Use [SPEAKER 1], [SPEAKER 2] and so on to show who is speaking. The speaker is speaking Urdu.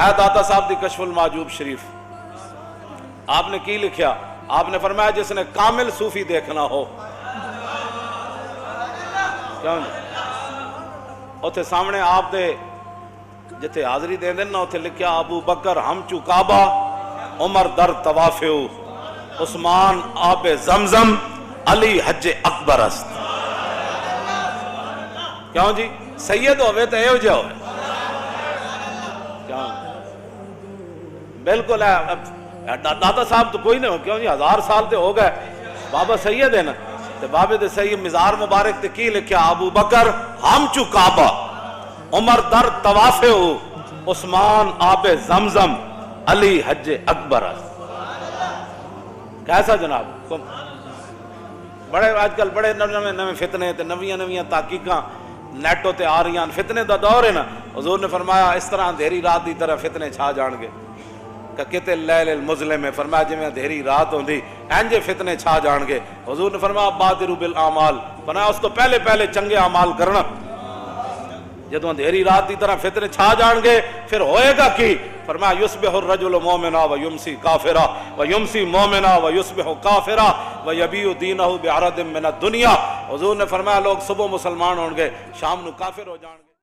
[SPEAKER 1] اے داتا صاحب دی کشف المعجوب شریف آپ نے کی لکھیا؟ آپ نے فرمایا جس نے کامل صوفی دیکھنا ہو، کیوں اتھے سامنے آپ دے جتے حاضری دے دن نا اتھے لکھیا ابو بکر ہم چو کعبہ، عمر در توافیو، عثمان آب زمزم، علی حج اکبر است۔ کیوں جی سید ہوئے تو ایو جا ہوئے، کیوں بالکل ہے داتا صاحب تو کوئی نہیں ہو، کیوں جی 1000 سال تے ہو گئے، بابا سید ہے نا، تے بابے دے سید مزار مبارک تے کی لکھیا ابو بکر ہم چو کعبہ، عمر در توافیو، عثمان آب زمزم، علی حج اکبر است۔ کیسا جناب؟ بڑے آج کل بڑے نوے فتنے تے نویاں تحقیقاں نیٹو تے آ رہی ہیں، فتنے دا دور ہے نا۔ حضور نے فرمایا اس طرح اندھیری رات دی طرح فتنے چھا جان گے کہ کتے اللیل المظلم میں، فرمایا جی میں اندھیری رات ہوندی اینجے فتنے چھا جان گے۔ حضور نے فرمایا بادروا بالاعمال، فرمایا اس کو پہلے پہلے چنگے اعمال کرنا۔ جدوں اندھیری رات دی طرح فتنے چھا جان گے پھر ہوئے گا کی؟ فرمایا یصبح الرجل مومنا ویمسی کافرا ویمسی مومنا ویصبح کافرا ویبیع دینہ بعرض من الدنیا۔ حضور نے فرمایا لوگ صبح مسلمان ہوں گے، شام نو کافر ہو جان گے۔